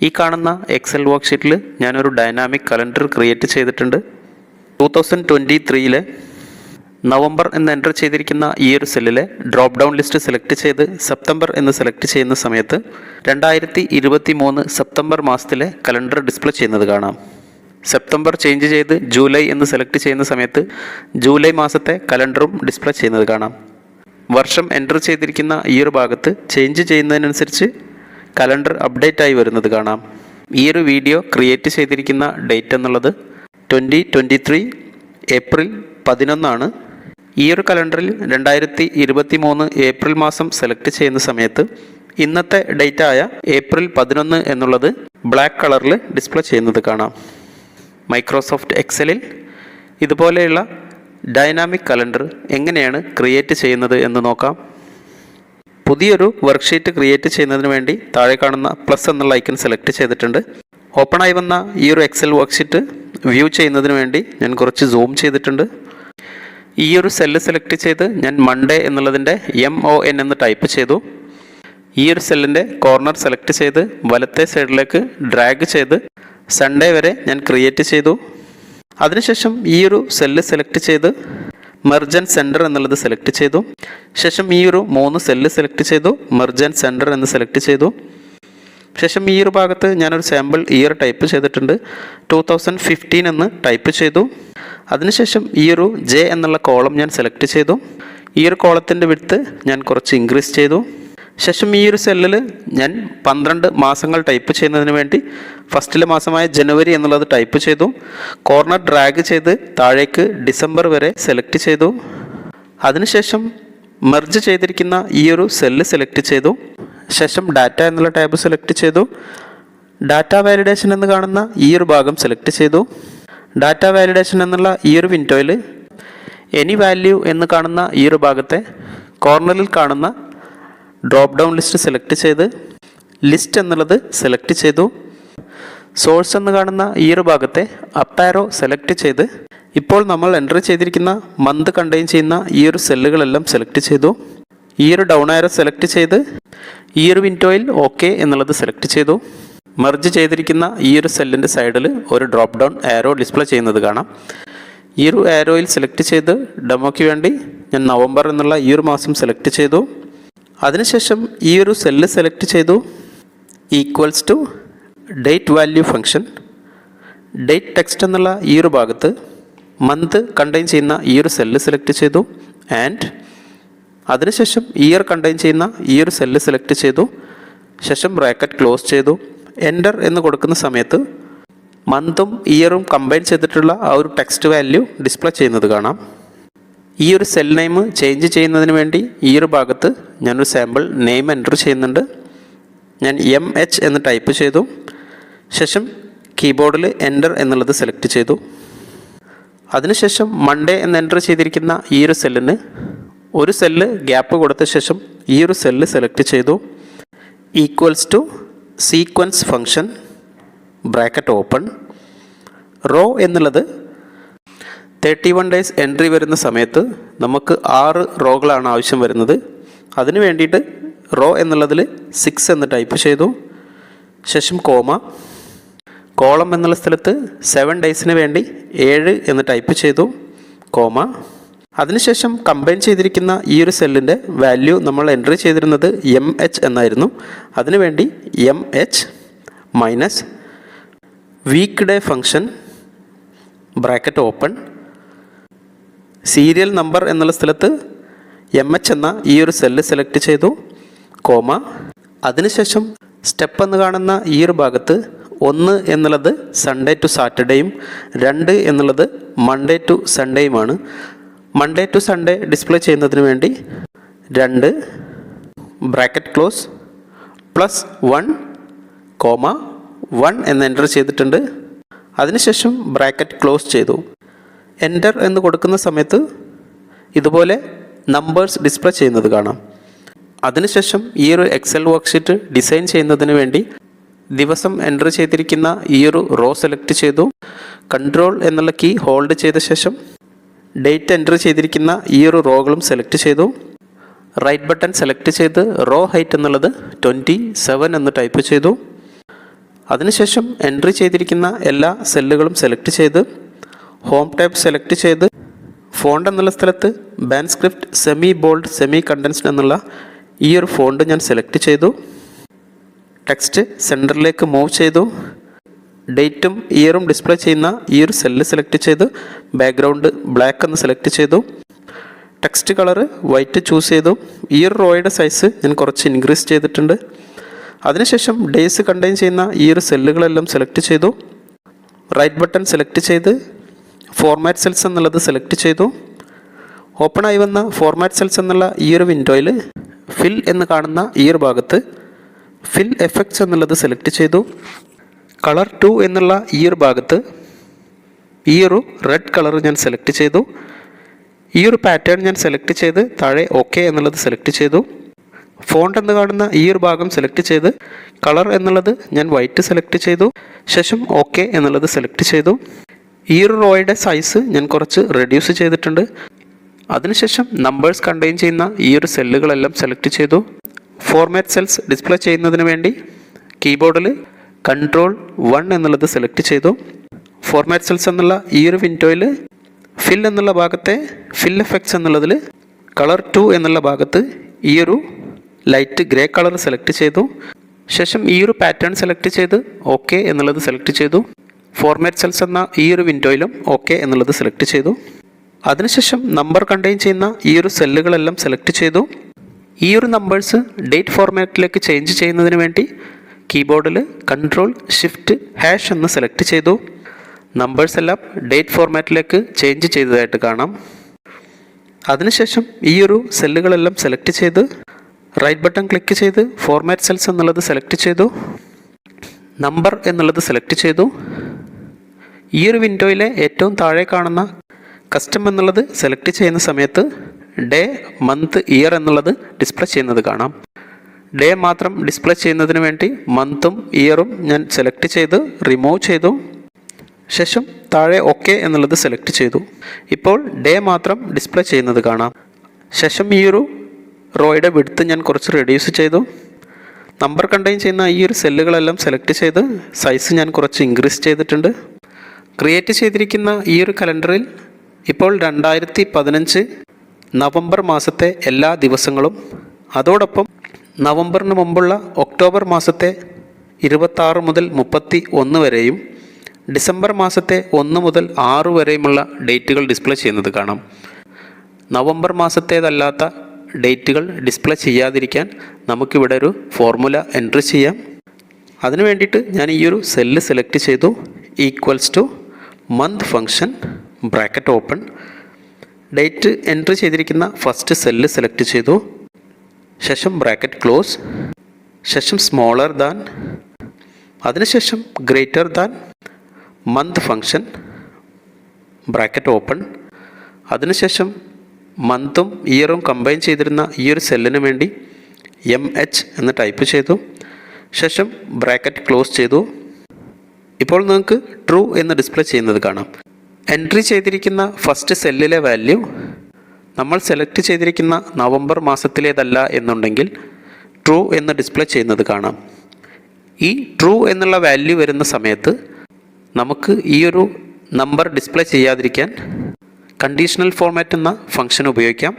ഈ കാണുന്ന എക്സൽ വർക്ക്ഷീറ്റിൽ ഞാനൊരു ഡൈനാമിക് കലണ്ടർ ക്രിയേറ്റ് ചെയ്തിട്ടുണ്ട്. 2023 നവംബർ എന്ന് എൻ്റർ ചെയ്തിരിക്കുന്ന ഈ ഒരു സെല്ലിലെ ഡ്രോപ്പ് ഡൗൺ ലിസ്റ്റ് സെലക്ട് ചെയ്ത് സെപ്റ്റംബർ എന്ന് സെലക്ട് ചെയ്യുന്ന സമയത്ത് 2023 സെപ്റ്റംബർ മാസത്തിലെ കലണ്ടർ ഡിസ്പ്ലേ ചെയ്യുന്നത് കാണാം. സെപ്റ്റംബർ ചേഞ്ച് ചെയ്ത് ജൂലൈ എന്ന് സെലക്ട് ചെയ്യുന്ന സമയത്ത് ജൂലൈ മാസത്തെ കലണ്ടറും ഡിസ്പ്ലേ ചെയ്യുന്നത് കാണാം. വർഷം എൻ്റർ ചെയ്തിരിക്കുന്ന ഈ ഒരു ഭാഗത്ത് ചേഞ്ച് ചെയ്യുന്നതിനനുസരിച്ച് കലണ്ടർ അപ്ഡേറ്റ് ആയി വരുന്നത് കാണാം. ഈ ഒരു വീഡിയോ ക്രിയേറ്റ് ചെയ്തിരിക്കുന്ന ഡേറ്റ് എന്നുള്ളത് 2023 ഏപ്രിൽ 11 ഈ ഒരു കലണ്ടറിൽ 2023 ഏപ്രിൽ മാസം സെലക്ട് ചെയ്യുന്ന സമയത്ത് ഇന്നത്തെ ഡേറ്റ് ആയ ഏപ്രിൽ 11 എന്നുള്ളത് ബ്ലാക്ക് കളറിൽ ഡിസ്പ്ലേ ചെയ്യുന്നത് കാണാം. മൈക്രോസോഫ്റ്റ് എക്സലിൽ ഇതുപോലെയുള്ള ഡൈനാമിക് കലണ്ടർ എങ്ങനെയാണ് ക്രിയേറ്റ് ചെയ്യുന്നത് എന്ന് നോക്കാം. പുതിയൊരു വർക്ക്ഷീറ്റ് ക്രിയേറ്റ് ചെയ്യുന്നതിന് വേണ്ടി താഴെ കാണുന്ന പ്ലസ് എന്നുള്ള ഐക്കൺ സെലക്ട് ചെയ്തിട്ടുണ്ട്. ഓപ്പണായി വന്ന ഈ ഒരു എക്സൽ വർക്ക്ഷീറ്റ് വ്യൂ ചെയ്യുന്നതിന് വേണ്ടി ഞാൻ കുറച്ച് സൂം ചെയ്തിട്ടുണ്ട്. ഈ ഒരു സെല്ല് സെലക്ട് ചെയ്ത് ഞാൻ മൺഡേ എന്നുള്ളതിൻ്റെ MON എന്ന് ടൈപ്പ് ചെയ്തു. ഈ ഒരു സെല്ലിൻ്റെ കോർണർ സെലക്ട് ചെയ്ത് വലത്തെ സൈഡിലേക്ക് ഡ്രാഗ് ചെയ്ത് സൺഡേ വരെ ഞാൻ ക്രിയേറ്റ് ചെയ്തു. അതിനുശേഷം ഈ ഒരു സെല്ല് സെലക്ട് ചെയ്ത് മെർജ് ആൻഡ് സെൻറ്റർ എന്നുള്ളത് സെലക്ട് ചെയ്തു. ശേഷം ഈ ഒരു 3 സെല്ല് സെലക്ട് ചെയ്തു, മെർജ് ആൻഡ് സെൻറ്റർ എന്ന് സെലക്ട് ചെയ്തു. ശേഷം ഈ ഒരു ഭാഗത്ത് ഞാനൊരു സാമ്പിൾ ഇയർ ടൈപ്പ് ചെയ്തിട്ടുണ്ട്, 2015 എന്ന് ടൈപ്പ് ചെയ്തു. അതിനുശേഷം ഈ ഒരു J എന്നുള്ള കോളം ഞാൻ സെലക്ട് ചെയ്തു. ഈ ഒരു കോളത്തിൻ്റെ വിഡ്ത്ത് ഞാൻ കുറച്ച് ഇൻക്രീസ് ചെയ്തു. ശേഷം ഈ ഒരു സെല്ലിൽ ഞാൻ 12 മാസങ്ങൾ ടൈപ്പ് ചെയ്യുന്നതിന് വേണ്ടി ഫസ്റ്റിലെ മാസമായ ജനുവരി എന്നുള്ളത് ടൈപ്പ് ചെയ്തു. കോർണർ ഡ്രാഗ് ചെയ്ത് താഴേക്ക് ഡിസംബർ വരെ സെലക്ട് ചെയ്തു. അതിനുശേഷം മെർജ് ചെയ്തിരിക്കുന്ന ഈ ഒരു സെല്ല് സെലക്ട് ചെയ്തു. ശേഷം ഡാറ്റ എന്നുള്ള ടാബ് സെലക്ട് ചെയ്തു. ഡാറ്റ വാലിഡേഷൻ എന്ന് കാണുന്ന ഈ ഒരു ഭാഗം സെലക്ട് ചെയ്തു. ഡാറ്റ വാലിഡേഷൻ എന്നുള്ള ഈ ഒരു വിൻഡോയിൽ എനി വാല്യൂ എന്ന് കാണുന്ന ഈ ഒരു ഭാഗത്തെ കോർണറിൽ കാണുന്ന ഡ്രോപ്പ് ഡൗൺ ലിസ്റ്റ് സെലക്ട് ചെയ്ത് ലിസ്റ്റ് എന്നുള്ളത് സെലക്ട് ചെയ്തു. സോഴ്സ് എന്ന് കാണുന്ന ഈ ഒരു ഭാഗത്തെ അപ്പ് ആരോ സെലക്ട് ചെയ്ത് ഇപ്പോൾ നമ്മൾ എൻ്റർ ചെയ്തിരിക്കുന്ന മന്ത് കണ്ടെയ്ൻ ചെയ്യുന്ന ഈ ഒരു സെല്ലുകളെല്ലാം സെലക്ട് ചെയ്തു. ഈ ഒരു ഡൗൺ ആരോ സെലക്ട് ചെയ്ത് ഈ ഒരു വിൻഡോയിൽ ഓക്കെ എന്നുള്ളത് സെലക്ട് ചെയ്തു. മെർജ് ചെയ്തിരിക്കുന്ന ഈ ഒരു സെല്ലിൻ്റെ സൈഡിൽ ഒരു ഡ്രോപ്പ് ഡൗൺ ആരോ ഡിസ്പ്ലേ ചെയ്യുന്നത് കാണാം. ഈ ഒരു ആരോയിൽ സെലക്ട് ചെയ്ത് ഡെമോയ്ക്ക് വേണ്ടി ഞാൻ നവംബർ എന്നുള്ള ഈ ഒരു മാസം സെലക്ട് ചെയ്തു. അതിനുശേഷം ഈ ഒരു സെല്ല് സെലക്ട് ചെയ്തു. Equals to date value function date text എന്നുള്ള ഈ ഒരു ഭാഗത്ത് മന്ത് കണ്ടെയ്ൻ ചെയ്യുന്ന ഈ ഒരു സെല്ല് സെലക്ട് ചെയ്തു. ആൻഡ് അതിനുശേഷം ഇയർ കണ്ടെയ്ൻ ചെയ്യുന്ന ഈ ഒരു സെല്ല് സെലക്ട് ചെയ്തു. ശേഷം ബ്രാക്കറ്റ് ക്ലോസ് ചെയ്തു. എൻ്റർ എന്ന് കൊടുക്കുന്ന സമയത്ത് മന്തും ഇയറും കമ്പൈൻ ചെയ്തിട്ടുള്ള ആ ഒരു ടെക്സ്റ്റ് വാല്യൂ ഡിസ്പ്ലേ ചെയ്യുന്നത് കാണാം. ഈ ഒരു സെൽ നെയിം ചേഞ്ച് ചെയ്യുന്നതിന് വേണ്ടി ഈ ഒരു ഭാഗത്ത് ഞാനൊരു സാമ്പിൾ നെയിം എൻ്റർ ചെയ്യുന്നുണ്ട്. ഞാൻ MH എന്ന് ടൈപ്പ് ചെയ്തു. ശേഷം കീബോർഡിൽ എൻ്റർ എന്നുള്ളത് സെലക്ട് ചെയ്തു. അതിനുശേഷം മൺഡേ എന്ന് എൻ്റർ ചെയ്തിരിക്കുന്ന ഈ ഒരു സെല്ലിന് ഒരു സെല്ല് ഗ്യാപ്പ് കൊടുത്ത ശേഷം ഈ ഒരു സെല്ല് സെലക്ട് ചെയ്തു. Equals to sequence function bracket open row എന്നുള്ളത് 31 ഡേയ്സ് എൻട്രി വരുന്ന സമയത്ത് നമുക്ക് 6 റോകളാണ് ആവശ്യം വരുന്നത്. അതിന് വേണ്ടിയിട്ട് റോ എന്നുള്ളതിൽ 6 എന്ന് ടൈപ്പ് ചെയ്തു. ശേഷം കോളം എന്നുള്ള സ്ഥലത്ത് 7 ഡേയ്സിന് വേണ്ടി 7 എന്ന് ടൈപ്പ് ചെയ്തു. അതിനുശേഷം കമ്പൈൻ ചെയ്തിരിക്കുന്ന ഈ ഒരു സെല്ലിൻ്റെ വാല്യൂ നമ്മൾ എൻട്രി ചെയ്തിരുന്നത് MH എന്നായിരുന്നു. അതിനുവേണ്ടി MH minus weekday function bracket open serial number എന്നുള്ള സ്ഥലത്ത് MH എന്ന ഈ ഒരു സെല്ല് സെലക്ട് ചെയ്തു. അതിനുശേഷം സ്റ്റെപ്പ് എന്ന് കാണുന്ന ഈ ഒരു ഭാഗത്ത് 1 എന്നുള്ളത് സൺഡേ ടു സാറ്റർഡേയും 2 എന്നുള്ളത് മൺഡേ ടു സൺഡേയുമാണ്. മൺഡേ ടു സൺഡേ ഡിസ്പ്ലേ ചെയ്യുന്നതിന് വേണ്ടി 2 ബ്രാക്കറ്റ് ക്ലോസ് +1, 1 എന്ന് എൻ്റർ ചെയ്തിട്ടുണ്ട്. അതിനുശേഷം ബ്രാക്കറ്റ് ക്ലോസ് ചെയ്തു. എൻ്റർ എന്ന് കൊടുക്കുന്ന സമയത്ത് ഇതുപോലെ നമ്പേഴ്സ് ഡിസ്പ്ലേ ചെയ്യുന്നത് കാണാം. അതിനുശേഷം ഈ ഒരു എക്സൽ വർക്ക്ഷീറ്റ് ഡിസൈൻ ചെയ്യുന്നതിന് വേണ്ടി ദിവസം എൻ്റർ ചെയ്തിരിക്കുന്ന ഈ ഒരു റോ സെലക്ട് ചെയ്തു. കൺട്രോൾ എന്നുള്ള കീ ഹോൾഡ് ചെയ്ത ശേഷം ഡേറ്റ് എൻ്റർ ചെയ്തിരിക്കുന്ന ഈ ഒരു റോകളും സെലക്ട് ചെയ്തു. റൈറ്റ് ബട്ടൺ സെലക്ട് ചെയ്ത് റോ ഹൈറ്റ് എന്നുള്ളത് 27 എന്ന് ടൈപ്പ് ചെയ്തു. അതിനുശേഷം എൻട്രി ചെയ്തിരിക്കുന്ന എല്ലാ സെല്ലുകളും സെലക്ട് ചെയ്ത് ഹോം ടാബ് സെലക്ട് ചെയ്ത് ഫോണ്ട് എന്നുള്ള സ്ഥലത്ത് ബാൻസ്ക്രിപ്റ്റ് സെമി ബോൾഡ് സെമി കണ്ടൻസ്ഡ് എന്നുള്ള ഈ ഒരു ഫോണ്ട് ഞാൻ സെലക്ട് ചെയ്തു. ടെക്സ്റ്റ് സെൻറ്ററിലേക്ക് മൂവ് ചെയ്തു. ഡേറ്റും ഇയറും ഡിസ്പ്ലേ ചെയ്യുന്ന ഈ ഒരു സെല്ല് സെലക്ട് ചെയ്ത് ബാക്ക്ഗ്രൗണ്ട് ബ്ലാക്ക് എന്ന് സെലക്ട് ചെയ്തു. ടെക്സ്റ്റ് കളറ് വൈറ്റ് ചൂസ് ചെയ്തു. ഈ ഒരു റോയുടെ സൈസ് ഞാൻ കുറച്ച് ഇൻക്രീസ് ചെയ്തിട്ടുണ്ട്. അതിനുശേഷം ഡേയ്സ് കണ്ടെയ്ൻ ചെയ്യുന്ന ഈ ഒരു സെല്ലുകളെല്ലാം സെലക്ട് ചെയ്തു. റൈറ്റ് ബട്ടൺ സെലക്ട് ചെയ്ത് ഫോർമാറ്റ് സെൽസ് എന്നുള്ളത് സെലക്ട് ചെയ്തു. ഓപ്പണായി വന്ന ഫോർമാറ്റ് സെൽസ് എന്നുള്ള ഈ ഒരു വിൻഡോയിൽ ഫിൽ എന്ന് കാണുന്ന ഈ ഒരു ഭാഗത്ത് ഫിൽ എഫക്ട്സ് എന്നുള്ളത് സെലക്ട് ചെയ്തു. കളർ 2 എന്നുള്ള ഈ ഒരു ഭാഗത്ത് ഈ ഒരു റെഡ് കളർ ഞാൻ സെലക്ട് ചെയ്തു. ഈ ഒരു പാറ്റേൺ ഞാൻ സെലക്ട് ചെയ്ത് താഴെ ഓക്കെ എന്നുള്ളത് സെലക്ട് ചെയ്തു. ഫോണ്ട് എന്ന് കാണുന്ന ഈ ഒരു ഭാഗം സെലക്ട് ചെയ്ത് കളർ എന്നുള്ളത് ഞാൻ വൈറ്റ് സെലക്ട് ചെയ്തു. ശേഷം ഓക്കെ എന്നുള്ളത് സെലക്ട് ചെയ്തു. ഈ ഒരു റോയുടെ സൈസ് ഞാൻ കുറച്ച് റെഡ്യൂസ് ചെയ്തിട്ടുണ്ട്. അതിനുശേഷം നമ്പേഴ്സ് കണ്ടെയ്ൻ ചെയ്യുന്ന ഈ ഒരു സെല്ലുകളെല്ലാം സെലക്ട് ചെയ്തു. ഫോർമാറ്റ് സെൽസ് ഡിസ്പ്ലേ ചെയ്യുന്നതിന് വേണ്ടി കീബോർഡിൽ Ctrl+1 എന്നുള്ളത് സെലക്ട് ചെയ്തു. ഫോർമാറ്റ് സെൽസ് എന്നുള്ള ഈ ഒരു വിൻഡോയിൽ ഫിൽ എന്നുള്ള ഭാഗത്തെ ഫിൽ എഫക്ട്സ് എന്നുള്ളതിൽ കളർ 2 എന്നുള്ള ഭാഗത്ത് ഈ ഒരു ലൈറ്റ് ഗ്രേ കളർ സെലക്ട് ചെയ്തു. ശേഷം ഈ ഒരു പാറ്റേൺ സെലക്ട് ചെയ്ത് ഓക്കെ എന്നുള്ളത് സെലക്ട് ചെയ്തു. ഫോർമാറ്റ് സെൽസ് എന്ന ഈ ഒരു വിൻഡോയിലും ഓക്കെ എന്നുള്ളത് സെലക്ട് ചെയ്തു. അതിനുശേഷം നമ്പർ കണ്ടെയ്ൻ ചെയ്യുന്ന ഈ ഒരു സെല്ലുകളെല്ലാം സെലക്ട് ചെയ്തു. ഈ ഒരു നമ്പേഴ്സ് ഡേറ്റ് ഫോർമാറ്റിലേക്ക് ചേഞ്ച് ചെയ്യുന്നതിന് വേണ്ടി കീബോർഡിൽ Ctrl+Shift# എന്ന് സെലക്ട് ചെയ്തു. നമ്പേഴ്സ് എല്ലാം ഡേറ്റ് ഫോർമാറ്റിലേക്ക് ചേഞ്ച് ചെയ്തതായിട്ട് കാണാം. അതിനുശേഷം ഈ ഒരു സെല്ലുകളെല്ലാം സെലക്ട് ചെയ്ത് റൈറ്റ് ബട്ടൺ ക്ലിക്ക് ചെയ്ത് ഫോർമാറ്റ് സെൽസ് എന്നുള്ളത് സെലക്ട് ചെയ്തു. നമ്പർ എന്നുള്ളത് സെലക്ട് ചെയ്തു. ഈ ഒരു വിൻഡോയിലെ ഏറ്റവും താഴെ കാണുന്ന കസ്റ്റം എന്നുള്ളത് സെലക്ട് ചെയ്യുന്ന സമയത്ത് ഡേ മന്ത് ഇയർ എന്നുള്ളത് ഡിസ്പ്ലേ ചെയ്യുന്നത് കാണാം. ഡേ മാത്രം ഡിസ്പ്ലേ ചെയ്യുന്നതിന് വേണ്ടി മന്തും ഇയറും ഞാൻ സെലക്ട് ചെയ്ത് റിമൂവ് ചെയ്തു. ശേഷം താഴെ ഓക്കെ എന്നുള്ളത് സെലക്ട് ചെയ്തു. ഇപ്പോൾ ഡേ മാത്രം ഡിസ്പ്ലേ ചെയ്യുന്നത് കാണാം. ശേഷം ഈ ഒരു റോയുടെ വിഡ്ത്ത് ഞാൻ കുറച്ച് റെഡ്യൂസ് ചെയ്തു. നമ്പർ കണ്ടെയ്ൻ ചെയ്യുന്ന ഈ ഒരു സെല്ലുകളെല്ലാം സെലക്ട് ചെയ്ത് സൈസ് ഞാൻ കുറച്ച് ഇൻക്രീസ് ചെയ്തിട്ടുണ്ട്. ക്രിയേറ്റ് ചെയ്തിരിക്കുന്ന ഈ ഒരു കലണ്ടറിൽ ഇപ്പോൾ 2015 നവംബർ മാസത്തെ എല്ലാ ദിവസങ്ങളും അതോടൊപ്പം നവംബറിന് മുമ്പുള്ള ഒക്ടോബർ മാസത്തെ 26 മുതൽ 31 വരെയും ഡിസംബർ മാസത്തെ 1 മുതൽ 6 വരെയുമുള്ള ഡേറ്റുകൾ ഡിസ്പ്ലേ ചെയ്യുന്നത് കാണാം. നവംബർ മാസത്തേതല്ലാത്ത ഡേറ്റുകൾ ഡിസ്പ്ലേ ചെയ്യാതിരിക്കാൻ നമുക്കിവിടെ ഒരു ഫോർമുല എൻട്രി ചെയ്യാം. അതിനു വേണ്ടിയിട്ട് ഞാൻ ഈ ഒരു സെല്ല് സെലക്ട് ചെയ്തു. = Month function bracket open. Date entry ചെയ്തിരിക്കുന്ന ഫസ്റ്റ് സെല്ല് സെലക്ട് ചെയ്തു. ശേഷം ബ്രാക്കറ്റ് ക്ലോസ്. ശേഷം സ്മോളർ ദാൻ. അതിനുശേഷം greater than month function bracket open. അതിനുശേഷം മന്തും ഇയറും കമ്പൈൻ ചെയ്തിരുന്ന ഈ ഒരു സെല്ലിന് വേണ്ടി MH എന്ന് ടൈപ്പ് ചെയ്തു. ശേഷം ബ്രാക്കറ്റ് ക്ലോസ് ചെയ്തു. ഇപ്പോൾ നിങ്ങൾക്ക് ട്രൂ എന്ന് ഡിസ്പ്ലേ ചെയ്യുന്നത് കാണാം. എൻട്രി ചെയ്തിരിക്കുന്ന ഫസ്റ്റ് സെല്ലിലെ വാല്യൂ നമ്മൾ സെലക്ട് ചെയ്തിരിക്കുന്ന നവംബർ മാസത്തിലേതല്ല എന്നുണ്ടെങ്കിൽ ട്രൂ എന്ന് ഡിസ്പ്ലേ ചെയ്യുന്നത് കാണാം. ഈ ട്രൂ എന്നുള്ള വാല്യൂ വരുന്ന സമയത്ത് നമുക്ക് ഈ ഒരു നമ്പർ ഡിസ്പ്ലേ ചെയ്യാതിരിക്കാൻ കണ്ടീഷണൽ ഫോർമാറ്റ് എന്ന ഫംഗ്ഷൻ ഉപയോഗിക്കാം.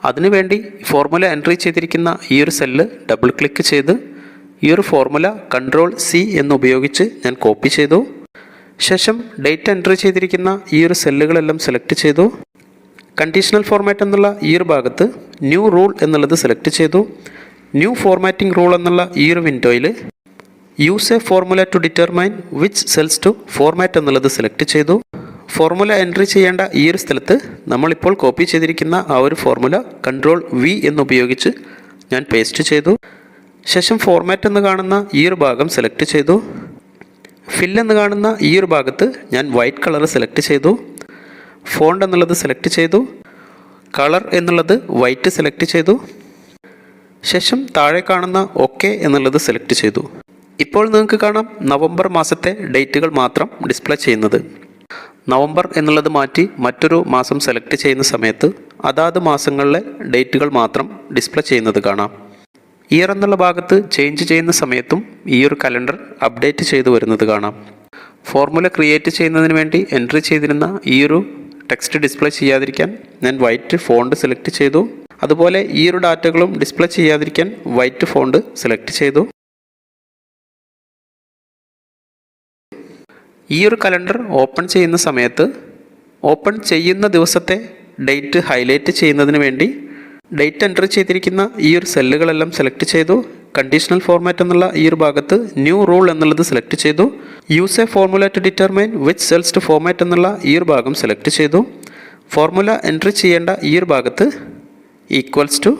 അതിനുവേണ്ടി ഫോർമുല എൻട്രി ചെയ്തിരിക്കുന്ന ഈ ഒരു സെല്ല് ഡബിൾ ക്ലിക്ക് ചെയ്ത് ഈ ഒരു ഫോർമുല Ctrl+C എന്നുപയോഗിച്ച് ഞാൻ കോപ്പി ചെയ്തു. ശേഷം ഡേറ്റ് എൻട്രി ചെയ്തിരിക്കുന്ന ഈ ഒരു സെല്ലുകളെല്ലാം സെലക്ട് ചെയ്തു. കണ്ടീഷണൽ ഫോർമാറ്റ് എന്നുള്ള ഈ ഒരു ഭാഗത്ത് ന്യൂ റൂൾ എന്നുള്ളത് സെലക്ട് ചെയ്തു. ന്യൂ ഫോർമാറ്റിംഗ് റൂൾ എന്നുള്ള ഈ ഒരു വിൻഡോയിൽ use a formula to determine which cells to format എന്നുള്ളത് സെലക്ട് ചെയ്തു. ഫോർമുല എൻട്രി ചെയ്യേണ്ട ഈ ഒരു സ്ഥലത്ത് നമ്മളിപ്പോൾ കോപ്പി ചെയ്തിരിക്കുന്ന ആ ഒരു ഫോർമുല Ctrl+V എന്നുപയോഗിച്ച് ഞാൻ പേസ്റ്റ് ചെയ്തു. ശേഷം ഫോർമാറ്റ് എന്ന് കാണുന്ന ഈ ഒരു ഭാഗം സെലക്ട് ചെയ്തു. ഫിൽ എന്ന് കാണുന്ന ഈ ഒരു ഭാഗത്ത് ഞാൻ വൈറ്റ് കളർ സെലക്ട് ചെയ്തു. ഫോണ്ട് എന്നുള്ളത് സെലക്ട് ചെയ്തു. കളർ എന്നുള്ളത് വൈറ്റ് സെലക്ട് ചെയ്തു. ശേഷം താഴെ കാണുന്ന ഓക്കെ എന്നുള്ളത് സെലക്ട് ചെയ്തു. ഇപ്പോൾ നിങ്ങൾക്ക് കാണാം നവംബർ മാസത്തെ ഡേറ്റുകൾ മാത്രം ഡിസ്പ്ലേ ചെയ്യുന്നത്. നവംബർ എന്നുള്ളത് മാറ്റി മറ്റൊരു മാസം സെലക്ട് ചെയ്യുന്ന സമയത്ത് അതാത് മാസങ്ങളിലെ ഡേറ്റുകൾ മാത്രം ഡിസ്പ്ലേ ചെയ്യുന്നത് കാണാം. ഇയർ എന്നുള്ള ഭാഗത്ത് ചേഞ്ച് ചെയ്യുന്ന സമയത്തും ഈ ഒരു കലണ്ടർ അപ്ഡേറ്റ് ചെയ്തു വരുന്നത് കാണാം. ഫോർമുല ക്രിയേറ്റ് ചെയ്യുന്നതിന് വേണ്ടി എൻട്രി ചെയ്തിരുന്ന ഈ ഒരു ടെക്സ്റ്റ് ഡിസ്പ്ലേ ചെയ്യാതിരിക്കാൻ ഞാൻ വൈറ്റ് ഫോണ്ട് സെലക്ട് ചെയ്തു. അതുപോലെ ഈ ഒരു ഡാറ്റകളും ഡിസ്പ്ലേ ചെയ്യാതിരിക്കാൻ വൈറ്റ് ഫോണ്ട് സെലക്ട് ചെയ്തു. ഈ ഒരു കലണ്ടർ ഓപ്പൺ ചെയ്യുന്ന സമയത്ത് ഓപ്പൺ ചെയ്യുന്ന ദിവസത്തെ ഡേറ്റ് ഹൈലൈറ്റ് ചെയ്യുന്നതിന് വേണ്ടി ഡേറ്റ് എൻട്രി ചെയ്തിരിക്കുന്ന ഈ ഒരു സെല്ലുകളെല്ലാം സെലക്ട് ചെയ്തു. കണ്ടീഷണൽ ഫോർമാറ്റ് എന്നുള്ള ഈ ഒരു ഭാഗത്ത് ന്യൂ റൂൾ എന്നുള്ളത് സെലക്ട് ചെയ്തു. Use a formula to determine which cells to format എന്നുള്ള ഈ ഒരു ഭാഗം സെലക്ട് ചെയ്തു. ഫോർമുല എൻട്രി ചെയ്യേണ്ട ഈ ഒരു ഭാഗത്ത് equals to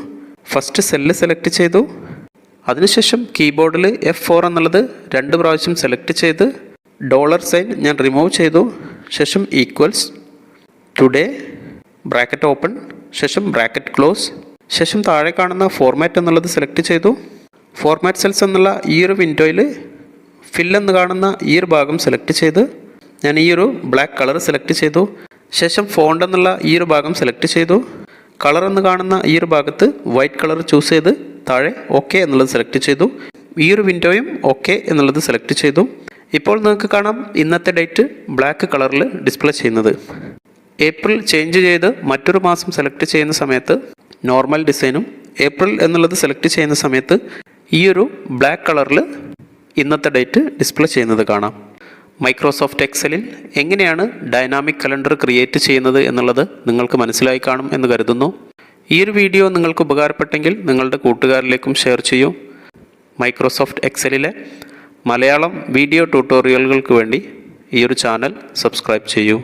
first cell select ചെയ്തു. അതിനുശേഷം കീബോർഡിൽ F4 എന്നുള്ളത് 2 പ്രാവശ്യം സെലക്ട് ചെയ്ത് $സൈൻ ഞാൻ റിമൂവ് ചെയ്തു. ശേഷം ഈക്വൽസ് ടുഡേ ബ്രാക്കറ്റ് ഓപ്പൺ, ശേഷം ബ്രാക്കറ്റ് ക്ലോസ്. ശേഷം താഴെ കാണുന്ന ഫോർമാറ്റ് എന്നുള്ളത് സെലക്ട് ചെയ്തു. ഫോർമാറ്റ് സെൽസ് എന്നുള്ള ഈ ഒരു വിൻഡോയിൽ ഫിൽ എന്ന് കാണുന്ന ഈ ഒരു ഭാഗം സെലക്ട് ചെയ്ത് ഞാൻ ഈ ഒരു ബ്ലാക്ക് കളർ സെലക്ട് ചെയ്തു. ശേഷം ഫോണ്ട് എന്നുള്ള ഈ ഒരു ഭാഗം സെലക്ട് ചെയ്തു. കളർ എന്ന് കാണുന്ന ഈ ഒരു ഭാഗത്ത് വൈറ്റ് കളർ ചൂസ് ചെയ്ത് താഴെ ഓക്കെ എന്നുള്ളത് സെലക്ട് ചെയ്തു. ഈ ഒരു വിൻഡോയും ഓക്കെ എന്നുള്ളത് സെലക്ട് ചെയ്തു. ഇപ്പോൾ നിങ്ങൾക്ക് കാണാം ഇന്നത്തെ ഡേറ്റ് ബ്ലാക്ക് കളറിൽ ഡിസ്പ്ലേ ചെയ്യുന്നത്. ഏപ്രിൽ ചേഞ്ച് ചെയ്ത് മറ്റൊരു മാസം സെലക്ട് ചെയ്യുന്ന സമയത്ത് നോർമൽ ഡിസൈനും ഏപ്രിൽ എന്നുള്ളത് സെലക്ട് ചെയ്യുന്ന സമയത്ത് ഈ ഒരു ബ്ലാക്ക് കളറിൽ ഇന്നത്തെ ഡേറ്റ് ഡിസ്പ്ലേ ചെയ്യുന്നത് കാണാം. മൈക്രോസോഫ്റ്റ് എക്സലിൽ എങ്ങനെയാണ് ഡൈനാമിക് കലണ്ടർ ക്രിയേറ്റ് ചെയ്യുന്നത് എന്നുള്ളത് നിങ്ങൾക്ക് മനസ്സിലായി കാണും എന്ന് കരുതുന്നു. ഈ ഒരു വീഡിയോ നിങ്ങൾക്ക് ഉപകാരപ്പെട്ടെങ്കിൽ നിങ്ങളുടെ കൂട്ടുകാരിലേക്കും ഷെയർ ചെയ്യൂ. മൈക്രോസോഫ്റ്റ് എക്സലിലെ മലയാളം വീഡിയോ ട്യൂട്ടോറിയലുകൾക്ക് വേണ്ടി ഈ ഒരു ചാനൽ സബ്സ്ക്രൈബ് ചെയ്യൂ.